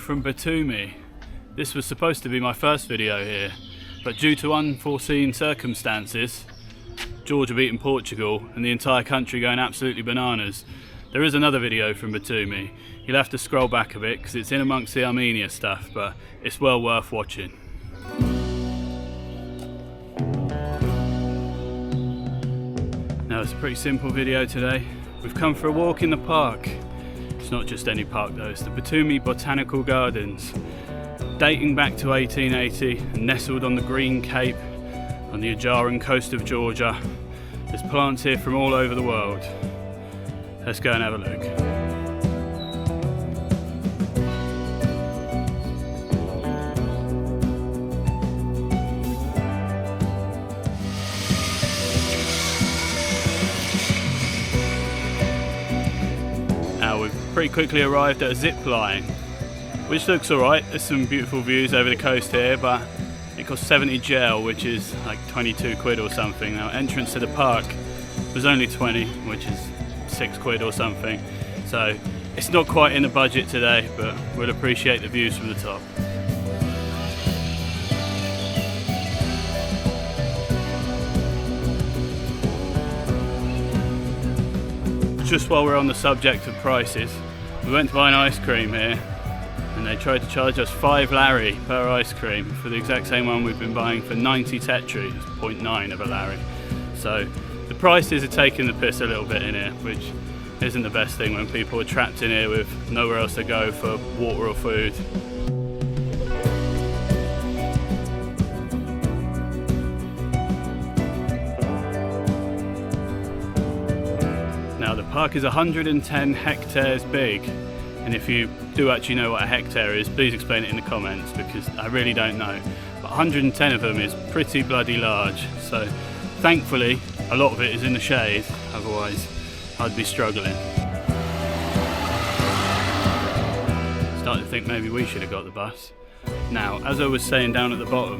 from Batumi. This was supposed to be my first video here, but due to unforeseen circumstances, Georgia beating Portugal and the entire country going absolutely bananas, there is another video from Batumi. You'll have to scroll back a bit because it's in amongst the Armenia stuff, but it's well worth watching. Now it's a pretty simple video today. We've come for a walk in the park. It's not just any park though, it's the Batumi Botanical Gardens. Dating back to 1880 and nestled on the Green Cape on the Adjaran coast of Georgia. There's plants here from all over the world. Let's go and have a look. Now we've pretty quickly arrived at a zip line, which looks alright. There's some beautiful views over the coast here, but it costs 70 gel, which is like 22 quid or something. Now entrance to the park was only 20, which is 6 quid or something. So it's not quite in the budget today, but we'll appreciate the views from the top. Just while we're on the subject of prices, we went to buy an ice cream here and they tried to charge us 5 lari per ice cream for the exact same one we've been buying for 90 tetri, 0.9 of a lari. So the prices are taking the piss a little bit in here, which isn't the best thing when people are trapped in here with nowhere else to go for water or food. Now the park is 110 hectares big, and if you do actually know what a hectare is, please explain it in the comments because I really don't know. But 110 of them is pretty bloody large, so thankfully a lot of it is in the shade, otherwise I'd be struggling. Starting to think maybe we should have got the bus. Now, as I was saying down at the bottom,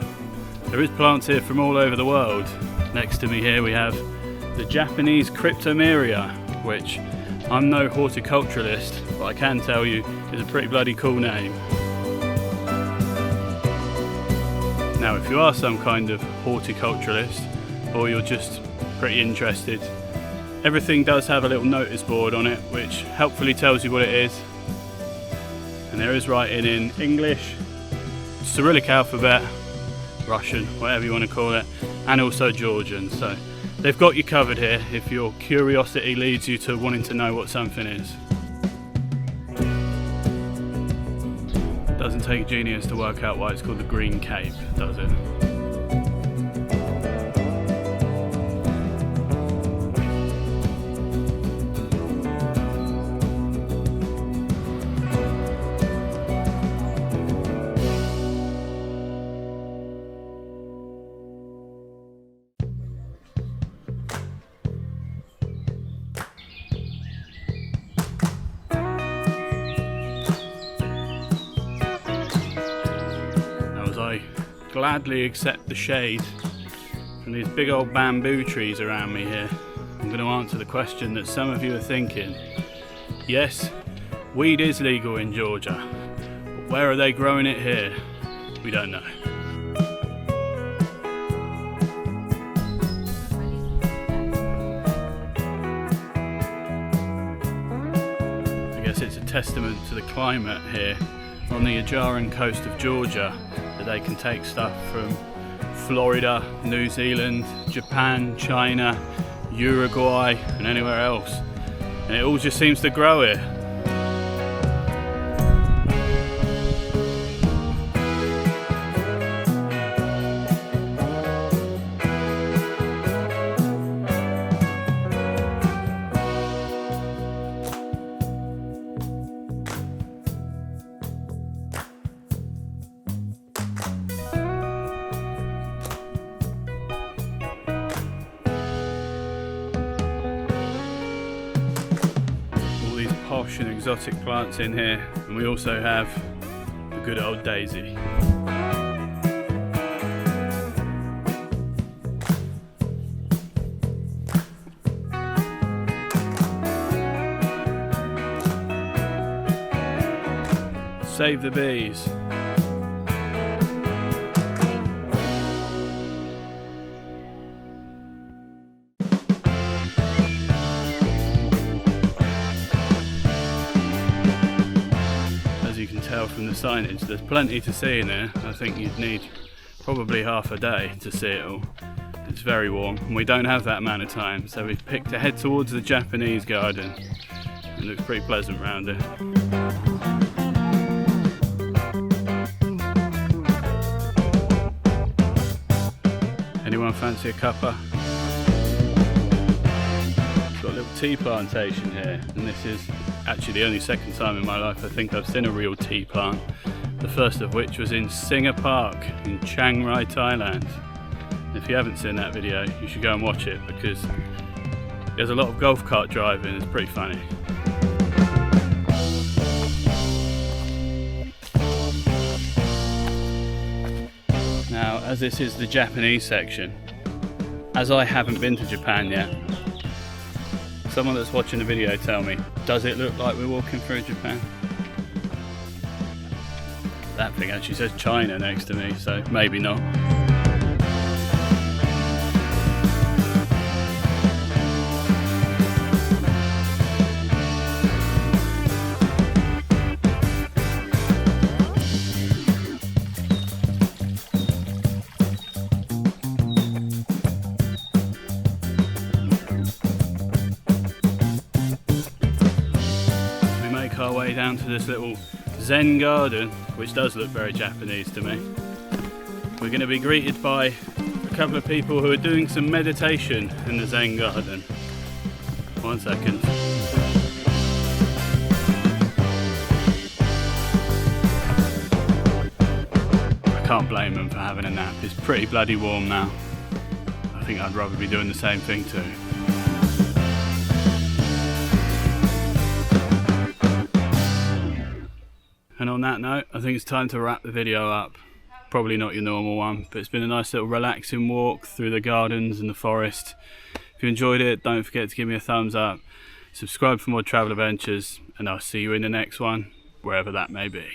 there is plants here from all over the world. Next to me here we have the Japanese cryptomeria, which I'm no horticulturalist, but I can tell you is a pretty bloody cool name. Now if you are some kind of horticulturalist, or you're just pretty interested, everything does have a little notice board on it which helpfully tells you what it is. And there is writing in English, Cyrillic alphabet, Russian, whatever you want to call it, and also Georgian. So they've got you covered here if your curiosity leads you to wanting to know what something is. Doesn't take a genius to work out why it's called the Green Cape, does it? I gladly accept the shade from these big old bamboo trees around me here. I'm going to answer the question that some of you are thinking. Yes, weed is legal in Georgia, but where are they growing it here? We don't know. I guess it's a testament to the climate here on the Adjaran coast of Georgia that they can take stuff from Florida, New Zealand, Japan, China, Uruguay and anywhere else, and it all just seems to grow here. Posh and exotic plants in here, and we also have the good old daisy. Save the bees. As you can tell from the signage, there's plenty to see in here. I think you'd need probably half a day to see it all. It's very warm and we don't have that amount of time, so we've picked to head towards the Japanese garden. It looks pretty pleasant around here. Anyone fancy a cuppa? Got a little tea plantation here, and this is actually the only second time in my life I think I've seen a real tea plant. The first of which was in Singer Park in Chiang Rai, Thailand. If you haven't seen that video, you should go and watch it because there's a lot of golf cart driving. It's pretty funny. Now, as this is the Japanese section, as I haven't been to Japan yet, someone that's watching the video tell me, does it look like we're walking through Japan? That thing actually says China next to me, so maybe not. Our way down to this little Zen garden, which does look very Japanese to me. We're going to be greeted by a couple of people who are doing some meditation in the Zen garden. 1 second. I can't blame them for having a nap. It's pretty bloody warm now. I think I'd rather be doing the same thing too. And on that note, I think it's time to wrap the video up. Probably not your normal one, but it's been a nice little relaxing walk through the gardens and the forest. If you enjoyed it, don't forget to give me a thumbs up, subscribe for more travel adventures, and I'll see you in the next one, wherever that may be.